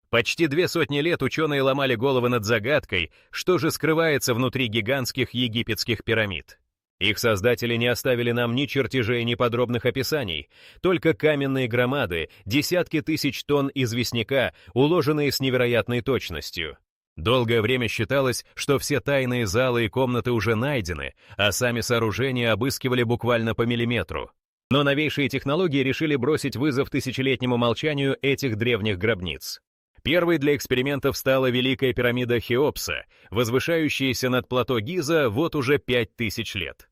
Почти 200 лет ученые ломали головы над загадкой, что же скрывается внутри гигантских египетских пирамид. Их создатели не оставили нам ни чертежей, ни подробных описаний, только каменные громады, десятки тысяч тонн известняка, уложенные с невероятной точностью. Долгое время считалось, что все тайные залы и комнаты уже найдены, а сами сооружения обыскивали буквально по миллиметру. Но новейшие технологии решили бросить вызов тысячелетнему молчанию этих древних гробниц. Первой для экспериментов стала Великая пирамида Хеопса, возвышающаяся над плато Гиза вот уже 5000 лет.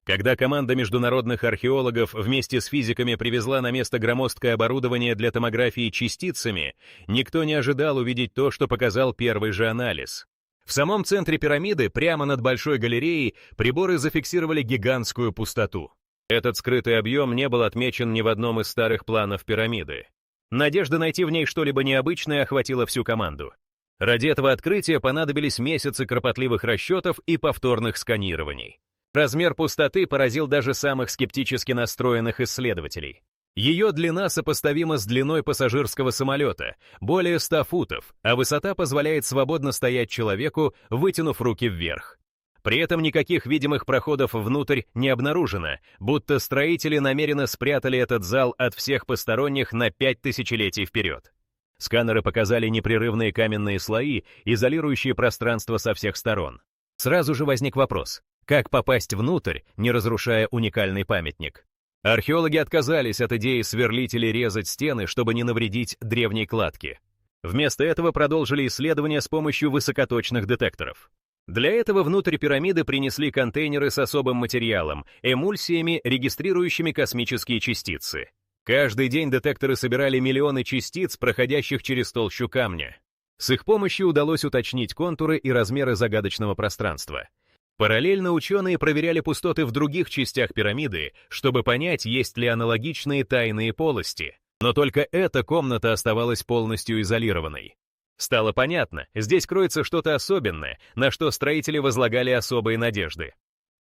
Когда команда международных археологов вместе с физиками привезла на место громоздкое оборудование для томографии частицами, никто не ожидал увидеть то, что показал первый же анализ. В самом центре пирамиды, прямо над большой галереей, приборы зафиксировали гигантскую пустоту. Этот скрытый объем не был отмечен ни в одном из старых планов пирамиды. Надежда найти в ней что-либо необычное охватила всю команду. Ради этого открытия понадобились месяцы кропотливых расчетов и повторных сканирований. Размер пустоты поразил даже самых скептически настроенных исследователей. Ее длина сопоставима с длиной пассажирского самолета, более 100 футов, а высота позволяет свободно стоять человеку, вытянув руки вверх. При этом никаких видимых проходов внутрь не обнаружено, будто строители намеренно спрятали этот зал от всех посторонних на 5 тысячелетий вперед. Сканеры показали непрерывные каменные слои, изолирующие пространство со всех сторон. Сразу же возник вопрос: как попасть внутрь, не разрушая уникальный памятник? Археологи отказались от идеи сверлить или резать стены, чтобы не навредить древней кладке. Вместо этого продолжили исследования с помощью высокоточных детекторов. Для этого внутрь пирамиды принесли контейнеры с особым материалом, эмульсиями, регистрирующими космические частицы. Каждый день детекторы собирали миллионы частиц, проходящих через толщу камня. С их помощью удалось уточнить контуры и размеры загадочного пространства. Параллельно ученые проверяли пустоты в других частях пирамиды, чтобы понять, есть ли аналогичные тайные полости. Но только эта комната оставалась полностью изолированной. Стало понятно, здесь кроется что-то особенное, на что строители возлагали особые надежды.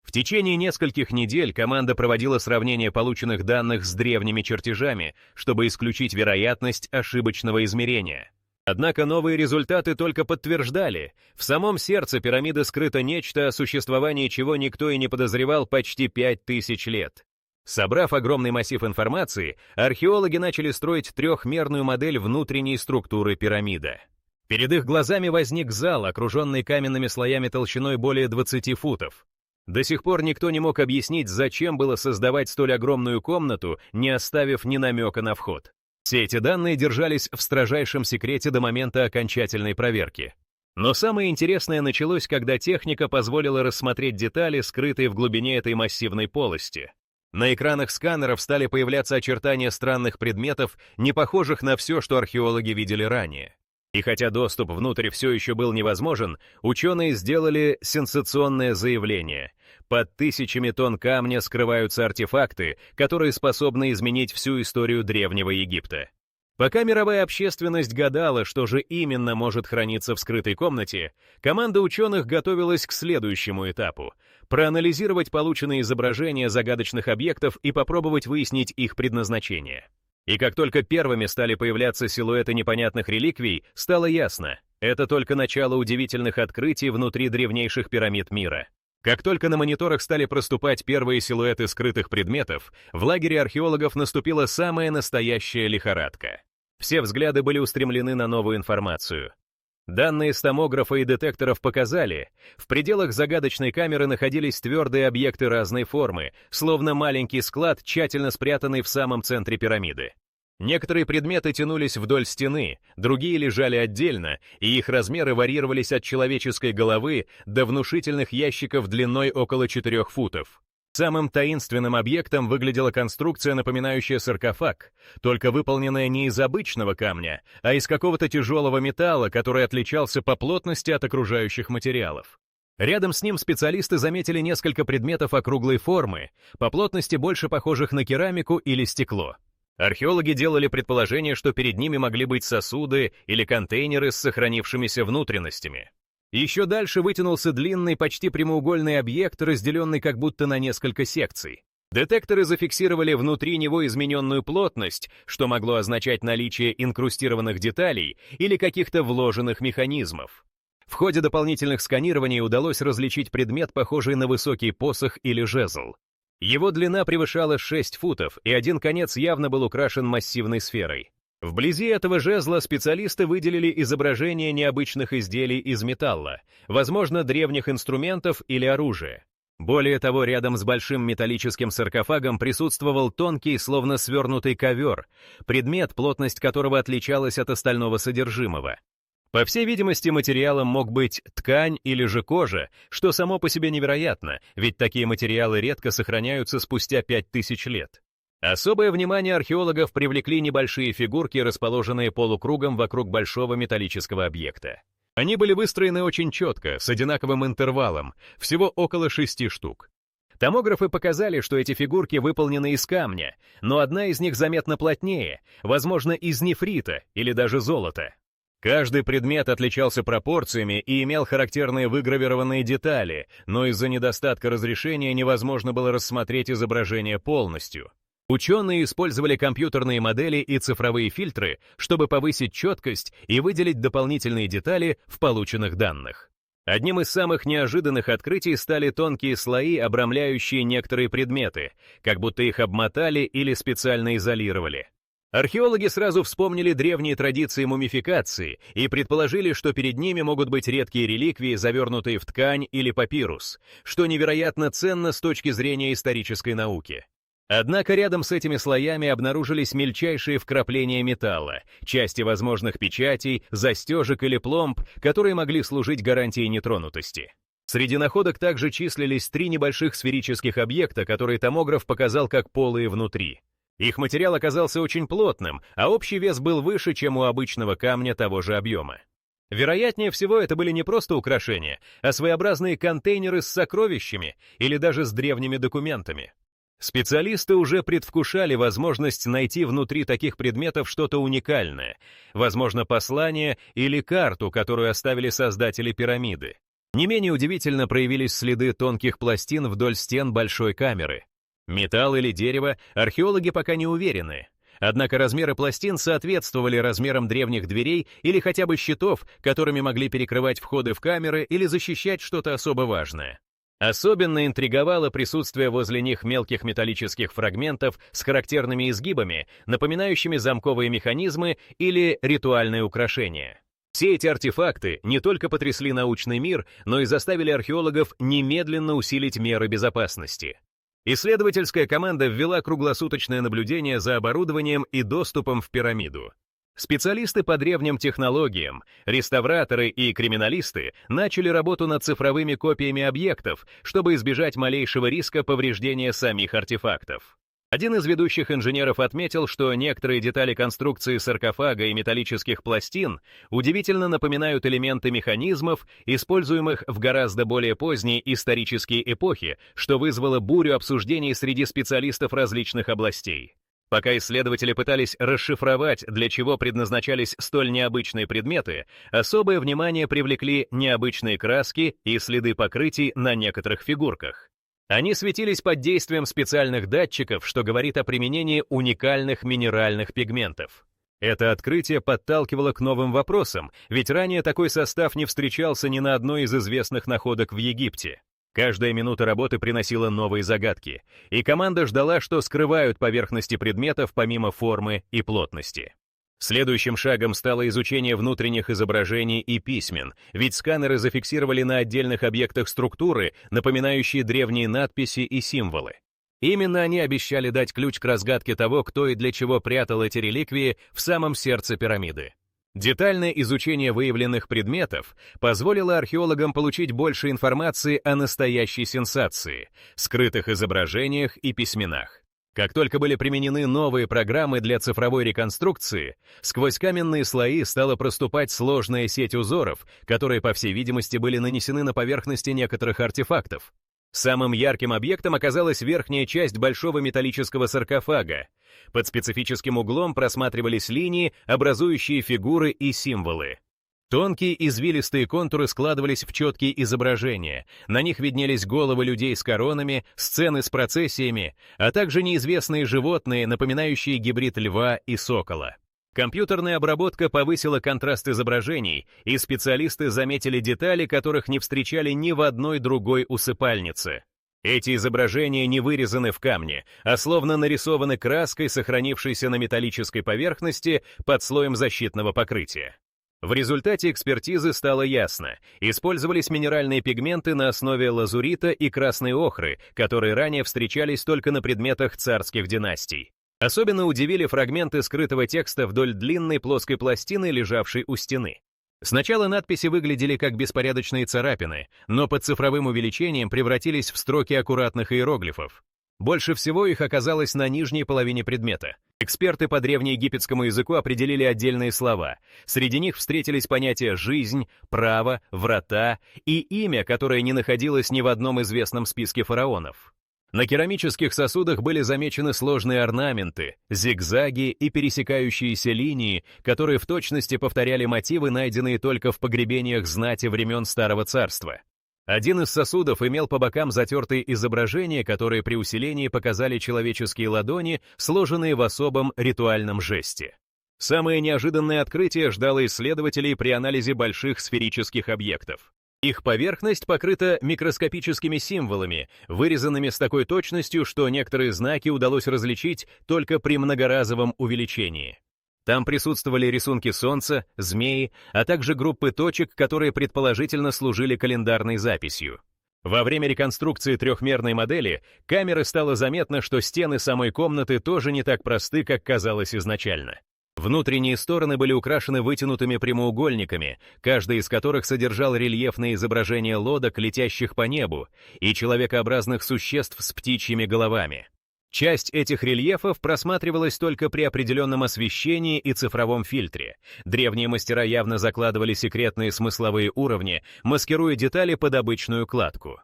В течение нескольких недель команда проводила сравнение полученных данных с древними чертежами, чтобы исключить вероятность ошибочного измерения. Однако новые результаты только подтверждали: в самом сердце пирамиды скрыто нечто, о существовании чего никто и не подозревал почти 5000 лет. Собрав огромный массив информации, археологи начали строить трехмерную модель внутренней структуры пирамиды. Перед их глазами возник зал, окруженный каменными слоями толщиной более 20 футов. До сих пор никто не мог объяснить, зачем было создавать столь огромную комнату, не оставив ни намека на вход. Все эти данные держались в строжайшем секрете до момента окончательной проверки. Но самое интересное началось, когда техника позволила рассмотреть детали, скрытые в глубине этой массивной полости. На экранах сканеров стали появляться очертания странных предметов, не похожих на все, что археологи видели ранее. И хотя доступ внутрь все еще был невозможен, ученые сделали сенсационное заявление: под тысячами тонн камня скрываются артефакты, которые способны изменить всю историю Древнего Египта. Пока мировая общественность гадала, что же именно может храниться в скрытой комнате, команда ученых готовилась к следующему этапу — проанализировать полученные изображения загадочных объектов и попробовать выяснить их предназначение. И как только первыми стали появляться силуэты непонятных реликвий, стало ясно — это только начало удивительных открытий внутри древнейших пирамид мира. Как только на мониторах стали проступать первые силуэты скрытых предметов, в лагере археологов наступила самая настоящая лихорадка. Все взгляды были устремлены на новую информацию. Данные с томографа и детекторов показали, в пределах загадочной камеры находились твердые объекты разной формы, словно маленький склад, тщательно спрятанный в самом центре пирамиды. Некоторые предметы тянулись вдоль стены, другие лежали отдельно, и их размеры варьировались от человеческой головы до внушительных ящиков длиной около 4 футов. Самым таинственным объектом выглядела конструкция, напоминающая саркофаг, только выполненная не из обычного камня, а из какого-то тяжелого металла, который отличался по плотности от окружающих материалов. Рядом с ним специалисты заметили несколько предметов округлой формы, по плотности больше похожих на керамику или стекло. Археологи делали предположение, что перед ними могли быть сосуды или контейнеры с сохранившимися внутренностями. Еще дальше вытянулся длинный, почти прямоугольный объект, разделенный как будто на несколько секций. Детекторы зафиксировали внутри него измененную плотность, что могло означать наличие инкрустированных деталей или каких-то вложенных механизмов. В ходе дополнительных сканирований удалось различить предмет, похожий на высокий посох или жезл. Его длина превышала 6 футов, и один конец явно был украшен массивной сферой. Вблизи этого жезла специалисты выделили изображение необычных изделий из металла, возможно, древних инструментов или оружия. Более того, рядом с большим металлическим саркофагом присутствовал тонкий, словно свернутый ковер, предмет, плотность которого отличалась от остального содержимого. По всей видимости, материалом мог быть ткань или же кожа, что само по себе невероятно, ведь такие материалы редко сохраняются спустя 5000 лет. Особое внимание археологов привлекли небольшие фигурки, расположенные полукругом вокруг большого металлического объекта. Они были выстроены очень четко, с одинаковым интервалом, всего около 6 штук. Томографы показали, что эти фигурки выполнены из камня, но одна из них заметно плотнее, возможно, из нефрита или даже золота. Каждый предмет отличался пропорциями и имел характерные выгравированные детали, но из-за недостатка разрешения невозможно было рассмотреть изображение полностью. Ученые использовали компьютерные модели и цифровые фильтры, чтобы повысить четкость и выделить дополнительные детали в полученных данных. Одним из самых неожиданных открытий стали тонкие слои, обрамляющие некоторые предметы, как будто их обмотали или специально изолировали. Археологи сразу вспомнили древние традиции мумификации и предположили, что перед ними могут быть редкие реликвии, завернутые в ткань или папирус, что невероятно ценно с точки зрения исторической науки. Однако рядом с этими слоями обнаружились мельчайшие вкрапления металла, части возможных печатей, застежек или пломб, которые могли служить гарантией нетронутости. Среди находок также числились 3 небольших сферических объекта, которые томограф показал как полые внутри. Их материал оказался очень плотным, а общий вес был выше, чем у обычного камня того же объема. Вероятнее всего, это были не просто украшения, а своеобразные контейнеры с сокровищами или даже с древними документами. Специалисты уже предвкушали возможность найти внутри таких предметов что-то уникальное, возможно, послание или карту, которую оставили создатели пирамиды. Не менее удивительно проявились следы тонких пластин вдоль стен большой камеры. Металл или дерево, археологи пока не уверены. Однако размеры пластин соответствовали размерам древних дверей или хотя бы щитов, которыми могли перекрывать входы в камеры или защищать что-то особо важное. Особенно интриговало присутствие возле них мелких металлических фрагментов с характерными изгибами, напоминающими замковые механизмы или ритуальные украшения. Все эти артефакты не только потрясли научный мир, но и заставили археологов немедленно усилить меры безопасности. Исследовательская команда ввела круглосуточное наблюдение за оборудованием и доступом в пирамиду. Специалисты по древним технологиям, реставраторы и криминалисты начали работу над цифровыми копиями объектов, чтобы избежать малейшего риска повреждения самих артефактов. Один из ведущих инженеров отметил, что некоторые детали конструкции саркофага и металлических пластин удивительно напоминают элементы механизмов, используемых в гораздо более поздние исторические эпохи, что вызвало бурю обсуждений среди специалистов различных областей. Пока исследователи пытались расшифровать, для чего предназначались столь необычные предметы, особое внимание привлекли необычные краски и следы покрытий на некоторых фигурках. Они светились под действием специальных датчиков, что говорит о применении уникальных минеральных пигментов. Это открытие подталкивало к новым вопросам, ведь ранее такой состав не встречался ни на одной из известных находок в Египте. Каждая минута работы приносила новые загадки, и команда ждала, что скрывают поверхности предметов помимо формы и плотности. Следующим шагом стало изучение внутренних изображений и письмен, ведь сканеры зафиксировали на отдельных объектах структуры, напоминающие древние надписи и символы. Именно они обещали дать ключ к разгадке того, кто и для чего прятал эти реликвии в самом сердце пирамиды. Детальное изучение выявленных предметов позволило археологам получить больше информации о настоящей сенсации, скрытых изображениях и письменах. Как только были применены новые программы для цифровой реконструкции, сквозь каменные слои стала проступать сложная сеть узоров, которые, по всей видимости, были нанесены на поверхности некоторых артефактов. Самым ярким объектом оказалась верхняя часть большого металлического саркофага. Под специфическим углом просматривались линии, образующие фигуры и символы. Тонкие извилистые контуры складывались в четкие изображения, на них виднелись головы людей с коронами, сцены с процессиями, а также неизвестные животные, напоминающие гибрид льва и сокола. Компьютерная обработка повысила контраст изображений, и специалисты заметили детали, которых не встречали ни в одной другой усыпальнице. Эти изображения не вырезаны в камне, а словно нарисованы краской, сохранившейся на металлической поверхности под слоем защитного покрытия. В результате экспертизы стало ясно, использовались минеральные пигменты на основе лазурита и красной охры, которые ранее встречались только на предметах царских династий. Особенно удивили фрагменты скрытого текста вдоль длинной плоской пластины, лежавшей у стены. Сначала надписи выглядели как беспорядочные царапины, но под цифровым увеличением превратились в строки аккуратных иероглифов. Больше всего их оказалось на нижней половине предмета. Эксперты по древнеегипетскому языку определили отдельные слова. Среди них встретились понятия «жизнь», «право», «врата» и имя, которое не находилось ни в одном известном списке фараонов. На керамических сосудах были замечены сложные орнаменты, зигзаги и пересекающиеся линии, которые в точности повторяли мотивы, найденные только в погребениях знати времен Старого Царства. Один из сосудов имел по бокам затертые изображения, которые при усилении показали человеческие ладони, сложенные в особом ритуальном жесте. Самое неожиданное открытие ждало исследователей при анализе больших сферических объектов. Их поверхность покрыта микроскопическими символами, вырезанными с такой точностью, что некоторые знаки удалось различить только при многоразовом увеличении. Там присутствовали рисунки солнца, змеи, а также группы точек, которые предположительно служили календарной записью. Во время реконструкции трехмерной модели камеры стало заметно, что стены самой комнаты тоже не так просты, как казалось изначально. Внутренние стороны были украшены вытянутыми прямоугольниками, каждый из которых содержал рельефные изображения лодок, летящих по небу, и человекообразных существ с птичьими головами. Часть этих рельефов просматривалась только при определенном освещении и цифровом фильтре. Древние мастера явно закладывали секретные смысловые уровни, маскируя детали под обычную кладку.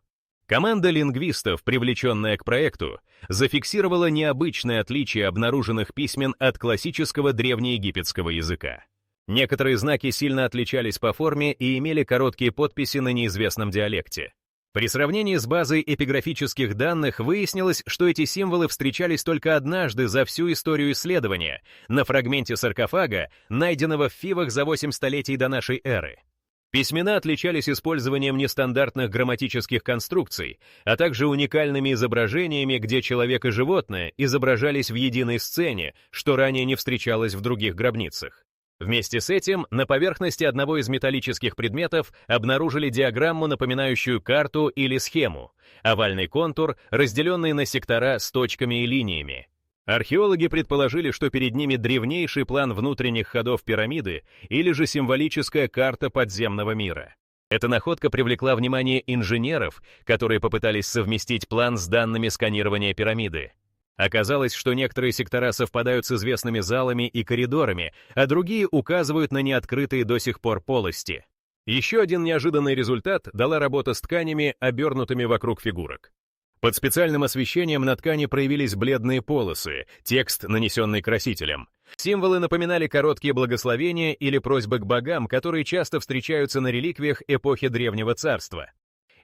Команда лингвистов, привлеченная к проекту, зафиксировала необычное отличие обнаруженных письмен от классического древнеегипетского языка. Некоторые знаки сильно отличались по форме и имели короткие подписи на неизвестном диалекте. При сравнении с базой эпиграфических данных выяснилось, что эти символы встречались только однажды за всю историю исследования, на фрагменте саркофага, найденного в Фивах за 8 столетий до нашей эры. Письмена отличались использованием нестандартных грамматических конструкций, а также уникальными изображениями, где человек и животное изображались в единой сцене, что ранее не встречалось в других гробницах. Вместе с этим на поверхности одного из металлических предметов обнаружили диаграмму, напоминающую карту или схему, овальный контур, разделенный на сектора с точками и линиями. Археологи предположили, что перед ними древнейший план внутренних ходов пирамиды или же символическая карта подземного мира. Эта находка привлекла внимание инженеров, которые попытались совместить план с данными сканирования пирамиды. Оказалось, что некоторые сектора совпадают с известными залами и коридорами, а другие указывают на неоткрытые до сих пор полости. Еще один неожиданный результат дала работа с тканями, обернутыми вокруг фигурок. Под специальным освещением на ткани проявились бледные полосы, текст, нанесенный красителем. Символы напоминали короткие благословения или просьбы к богам, которые часто встречаются на реликвиях эпохи Древнего Царства.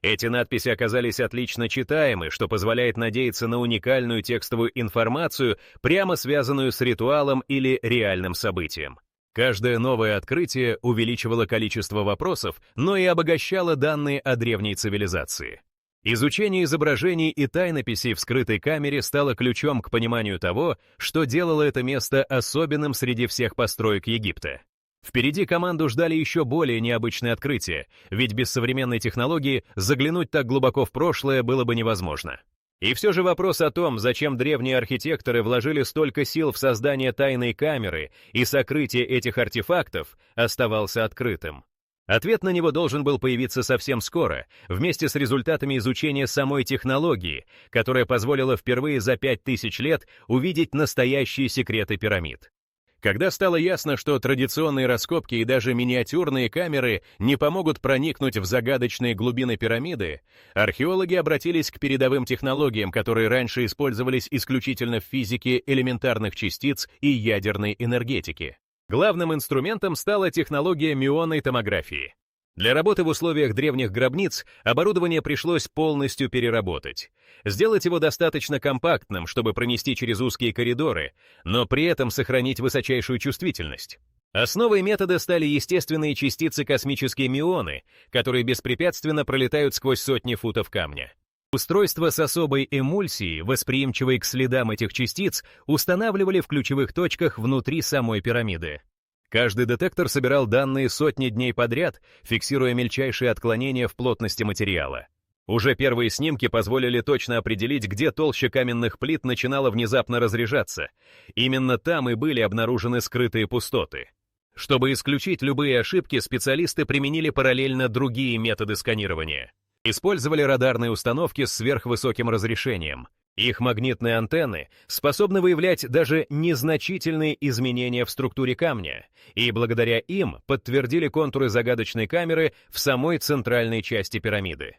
Эти надписи оказались отлично читаемы, что позволяет надеяться на уникальную текстовую информацию, прямо связанную с ритуалом или реальным событием. Каждое новое открытие увеличивало количество вопросов, но и обогащало данные о древней цивилизации. Изучение изображений и тайнописей в скрытой камере стало ключом к пониманию того, что делало это место особенным среди всех построек Египта. Впереди команду ждали еще более необычные открытия, ведь без современной технологии заглянуть так глубоко в прошлое было бы невозможно. И все же вопрос о том, зачем древние архитекторы вложили столько сил в создание тайной камеры и сокрытие этих артефактов, оставался открытым. Ответ на него должен был появиться совсем скоро, вместе с результатами изучения самой технологии, которая позволила впервые за 5000 лет увидеть настоящие секреты пирамид. Когда стало ясно, что традиционные раскопки и даже миниатюрные камеры не помогут проникнуть в загадочные глубины пирамиды, археологи обратились к передовым технологиям, которые раньше использовались исключительно в физике элементарных частиц и ядерной энергетике. Главным инструментом стала технология мионной томографии. Для работы в условиях древних гробниц оборудование пришлось полностью переработать. Сделать его достаточно компактным, чтобы пронести через узкие коридоры, но при этом сохранить высочайшую чувствительность. Основой метода стали естественные частицы космические мионы, которые беспрепятственно пролетают сквозь сотни футов камня. Устройства с особой эмульсией, восприимчивой к следам этих частиц, устанавливали в ключевых точках внутри самой пирамиды. Каждый детектор собирал данные сотни дней подряд, фиксируя мельчайшие отклонения в плотности материала. Уже первые снимки позволили точно определить, где толща каменных плит начинала внезапно разряжаться. Именно там и были обнаружены скрытые пустоты. Чтобы исключить любые ошибки, специалисты применили параллельно другие методы сканирования. Использовали радарные установки с сверхвысоким разрешением. Их магнитные антенны способны выявлять даже незначительные изменения в структуре камня, и благодаря им подтвердили контуры загадочной камеры в самой центральной части пирамиды.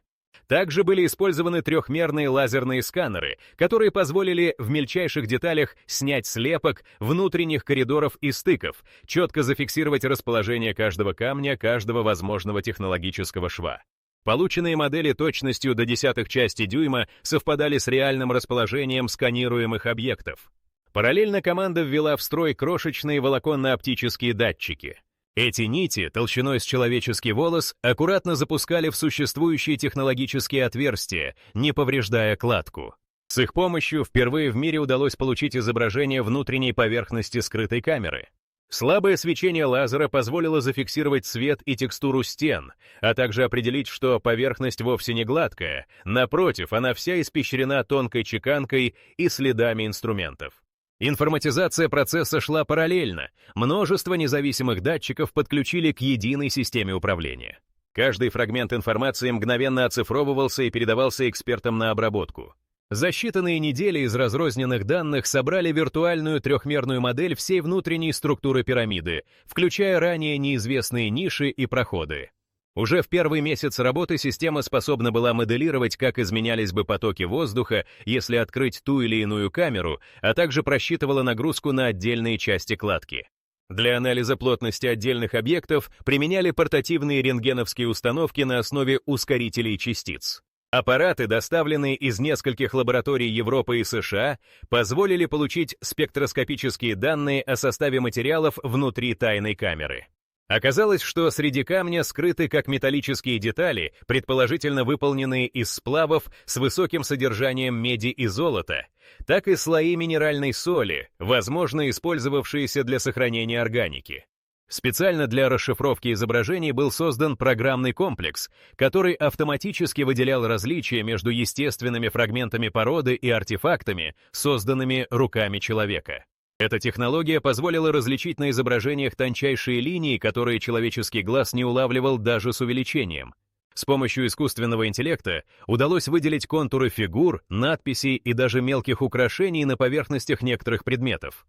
Также были использованы трехмерные лазерные сканеры, которые позволили в мельчайших деталях снять слепок внутренних коридоров и стыков, четко зафиксировать расположение каждого камня, каждого возможного технологического шва. Полученные модели точностью до десятых части дюйма совпадали с реальным расположением сканируемых объектов. Параллельно команда ввела в строй крошечные волоконно-оптические датчики. Эти нити, толщиной с человеческий волос, аккуратно запускали в существующие технологические отверстия, не повреждая кладку. С их помощью впервые в мире удалось получить изображение внутренней поверхности скрытой камеры. Слабое свечение лазера позволило зафиксировать цвет и текстуру стен, а также определить, что поверхность вовсе не гладкая, напротив, она вся испещрена тонкой чеканкой и следами инструментов. Информатизация процесса шла параллельно, множество независимых датчиков подключили к единой системе управления. Каждый фрагмент информации мгновенно оцифровывался и передавался экспертам на обработку. За считанные недели из разрозненных данных собрали виртуальную трехмерную модель всей внутренней структуры пирамиды, включая ранее неизвестные ниши и проходы. Уже в первый месяц работы система способна была моделировать, как изменялись бы потоки воздуха, если открыть ту или иную камеру, а также просчитывала нагрузку на отдельные части кладки. Для анализа плотности отдельных объектов применяли портативные рентгеновские установки на основе ускорителей частиц. Аппараты, доставленные из нескольких лабораторий Европы и США, позволили получить спектроскопические данные о составе материалов внутри тайной камеры. Оказалось, что среди камня скрыты как металлические детали, предположительно выполненные из сплавов с высоким содержанием меди и золота, так и слои минеральной соли, возможно, использовавшиеся для сохранения органики. Специально для расшифровки изображений был создан программный комплекс, который автоматически выделял различия между естественными фрагментами породы и артефактами, созданными руками человека. Эта технология позволила различить на изображениях тончайшие линии, которые человеческий глаз не улавливал даже с увеличением. С помощью искусственного интеллекта удалось выделить контуры фигур, надписей и даже мелких украшений на поверхностях некоторых предметов.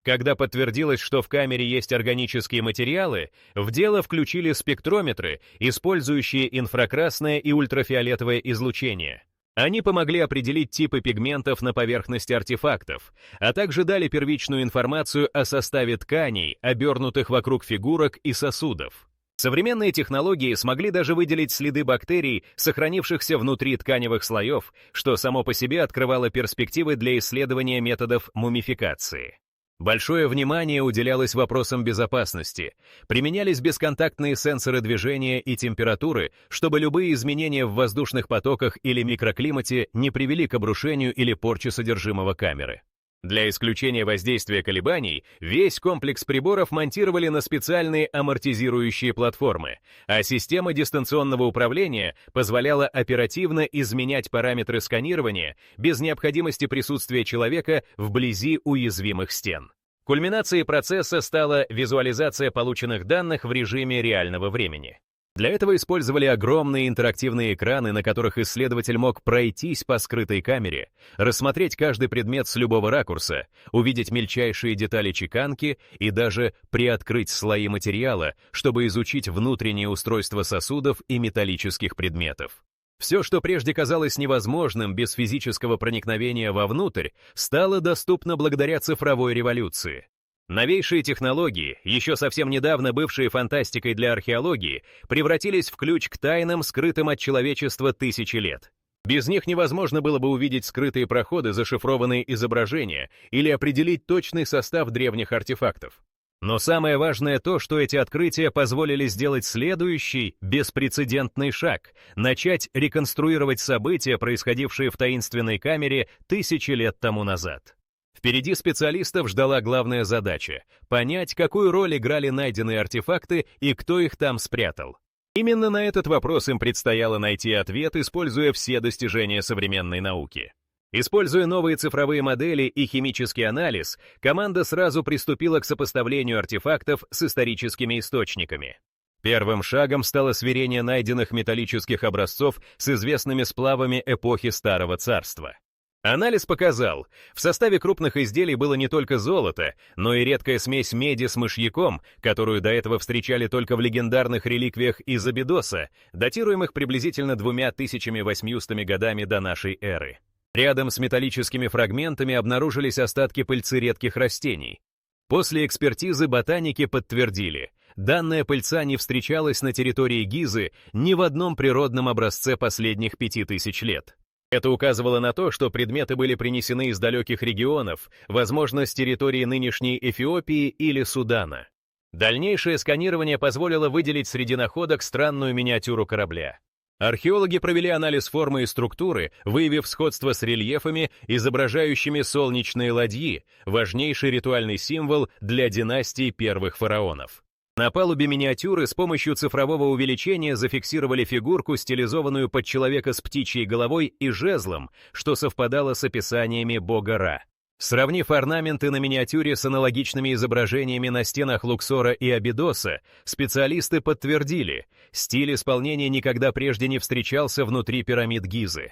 Когда подтвердилось, что в камере есть органические материалы, в дело включили спектрометры, использующие инфракрасное и ультрафиолетовое излучение. Они помогли определить типы пигментов на поверхности артефактов, а также дали первичную информацию о составе тканей, обернутых вокруг фигурок и сосудов. Современные технологии смогли даже выделить следы бактерий, сохранившихся внутри тканевых слоев, что само по себе открывало перспективы для исследования методов мумификации. Большое внимание уделялось вопросам безопасности, применялись бесконтактные сенсоры движения и температуры, чтобы любые изменения в воздушных потоках или микроклимате не привели к обрушению или порче содержимого камеры. Для исключения воздействия колебаний весь комплекс приборов монтировали на специальные амортизирующие платформы, а система дистанционного управления позволяла оперативно изменять параметры сканирования без необходимости присутствия человека вблизи уязвимых стен. Кульминацией процесса стала визуализация полученных данных в режиме реального времени. Для этого использовали огромные интерактивные экраны, на которых исследователь мог пройтись по скрытой камере, рассмотреть каждый предмет с любого ракурса, увидеть мельчайшие детали чеканки и даже приоткрыть слои материала, чтобы изучить внутреннее устройство сосудов и металлических предметов. Все, что прежде казалось невозможным без физического проникновения вовнутрь, стало доступно благодаря цифровой революции. Новейшие технологии, еще совсем недавно бывшие фантастикой для археологии, превратились в ключ к тайнам, скрытым от человечества тысячи лет. Без них невозможно было бы увидеть скрытые проходы, зашифрованные изображения или определить точный состав древних артефактов. Но самое важное то, что эти открытия позволили сделать следующий, беспрецедентный шаг — начать реконструировать события, происходившие в таинственной камере тысячи лет тому назад. Впереди специалистов ждала главная задача — понять, какую роль играли найденные артефакты и кто их там спрятал. Именно на этот вопрос им предстояло найти ответ, используя все достижения современной науки. Используя новые цифровые модели и химический анализ, команда сразу приступила к сопоставлению артефактов с историческими источниками. Первым шагом стало сверение найденных металлических образцов с известными сплавами эпохи Старого Царства. Анализ показал, в составе крупных изделий было не только золото, но и редкая смесь меди с мышьяком, которую до этого встречали только в легендарных реликвиях из Абидоса, датируемых приблизительно 2800 годами до нашей эры. Рядом с металлическими фрагментами обнаружились остатки пыльцы редких растений. После экспертизы ботаники подтвердили, данная пыльца не встречалась на территории Гизы ни в одном природном образце последних 5000 лет. Это указывало на то, что предметы были принесены из далеких регионов, возможно, с территории нынешней Эфиопии или Судана. Дальнейшее сканирование позволило выделить среди находок странную миниатюру корабля. Археологи провели анализ формы и структуры, выявив сходство с рельефами, изображающими солнечные ладьи, важнейший ритуальный символ для династии первых фараонов. На палубе миниатюры с помощью цифрового увеличения зафиксировали фигурку, стилизованную под человека с птичьей головой и жезлом, что совпадало с описаниями бога Ра. Сравнив орнаменты на миниатюре с аналогичными изображениями на стенах Луксора и Абидоса, специалисты подтвердили, стиль исполнения никогда прежде не встречался внутри пирамид Гизы.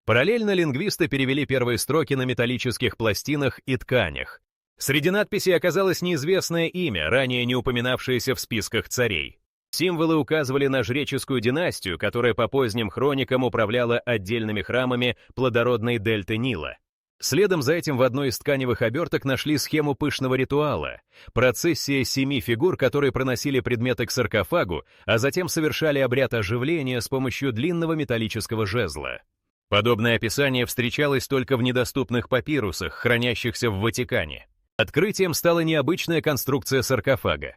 Параллельно лингвисты перевели первые строки на металлических пластинах и тканях. Среди надписей оказалось неизвестное имя, ранее не упоминавшееся в списках царей. Символы указывали на жреческую династию, которая по поздним хроникам управляла отдельными храмами плодородной дельты Нила. Следом за этим в одной из тканевых оберток нашли схему пышного ритуала — процессия 7 фигур, которые проносили предметы к саркофагу, а затем совершали обряд оживления с помощью длинного металлического жезла. Подобное описание встречалось только в недоступных папирусах, хранящихся в Ватикане. Открытием стала необычная конструкция саркофага.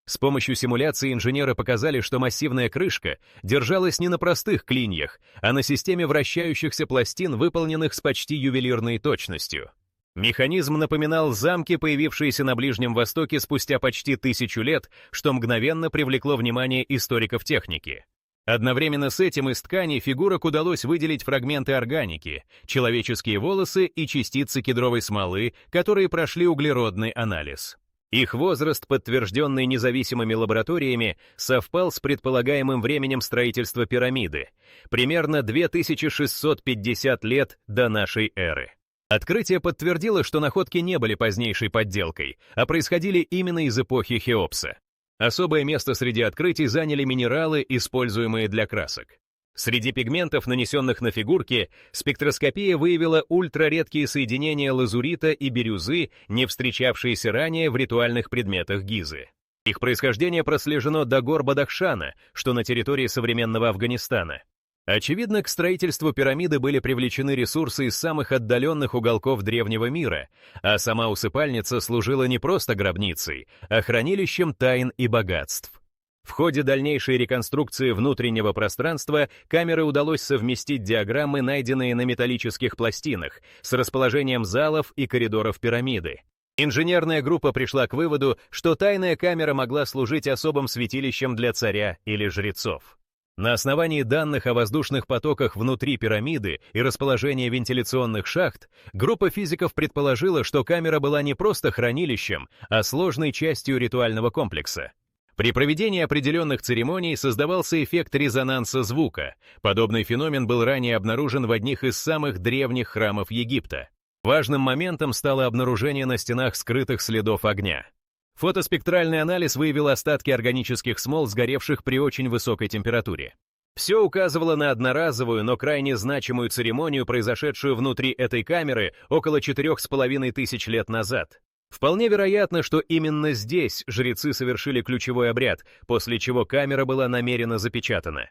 С помощью симуляции инженеры показали, что массивная крышка держалась не на простых клиньях, а на системе вращающихся пластин, выполненных с почти ювелирной точностью. Механизм напоминал замки, появившиеся на Ближнем Востоке спустя почти 1000 лет, что мгновенно привлекло внимание историков техники. Одновременно с этим из ткани фигурок удалось выделить фрагменты органики, человеческие волосы и частицы кедровой смолы, которые прошли углеродный анализ. Их возраст, подтвержденный независимыми лабораториями, совпал с предполагаемым временем строительства пирамиды, примерно 2650 лет до нашей эры. Открытие подтвердило, что находки не были позднейшей подделкой, а происходили именно из эпохи Хеопса. Особое место среди открытий заняли минералы, используемые для красок. Среди пигментов, нанесенных на фигурки, спектроскопия выявила ультраредкие соединения лазурита и бирюзы, не встречавшиеся ранее в ритуальных предметах Гизы. Их происхождение прослежено до гор Бадахшана, что на территории современного Афганистана. Очевидно, к строительству пирамиды были привлечены ресурсы из самых отдаленных уголков древнего мира, а сама усыпальница служила не просто гробницей, а хранилищем тайн и богатств. В ходе дальнейшей реконструкции внутреннего пространства камеры удалось совместить диаграммы, найденные на металлических пластинах, с расположением залов и коридоров пирамиды. Инженерная группа пришла к выводу, что тайная камера могла служить особым святилищем для царя или жрецов. На основании данных о воздушных потоках внутри пирамиды и расположении вентиляционных шахт, группа физиков предположила, что камера была не просто хранилищем, а сложной частью ритуального комплекса. При проведении определенных церемоний создавался эффект резонанса звука. Подобный феномен был ранее обнаружен в одних из самых древних храмов Египта. Важным моментом стало обнаружение на стенах скрытых следов огня. Фотоспектральный анализ выявил остатки органических смол, сгоревших при очень высокой температуре. Все указывало на одноразовую, но крайне значимую церемонию, произошедшую внутри этой камеры около 4500 лет назад. Вполне вероятно, что именно здесь жрецы совершили ключевой обряд, после чего камера была намеренно запечатана.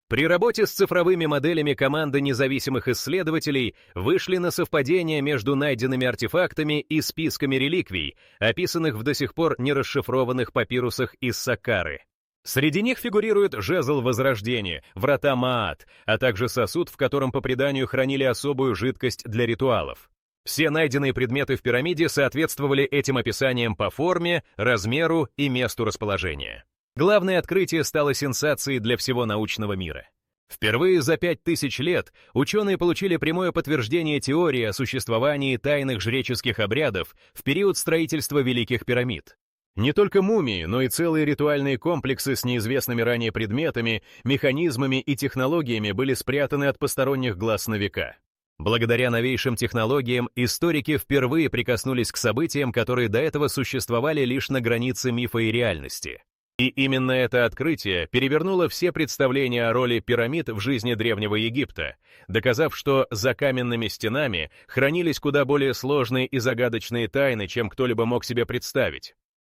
При работе с цифровыми моделями команды независимых исследователей вышли на совпадение между найденными артефактами и списками реликвий, описанных в до сих пор не расшифрованных папирусах из Саккары. Среди них фигурирует жезл Возрождения, врата Маат, а также сосуд, в котором по преданию хранили особую жидкость для ритуалов. Все найденные предметы в пирамиде соответствовали этим описаниям по форме, размеру и месту расположения. Главное открытие стало сенсацией для всего научного мира. Впервые за 5000 лет ученые получили прямое подтверждение теории о существовании тайных жреческих обрядов в период строительства Великих пирамид. Не только мумии, но и целые ритуальные комплексы с неизвестными ранее предметами, механизмами и технологиями были спрятаны от посторонних глаз на века. Благодаря новейшим технологиям историки впервые прикоснулись к событиям, которые до этого существовали лишь на границе мифа и реальности. И именно это открытие перевернуло все представления о роли пирамид в жизни Древнего Египта, доказав, что за каменными стенами хранились куда более сложные и загадочные тайны, чем кто-либо мог себе представить.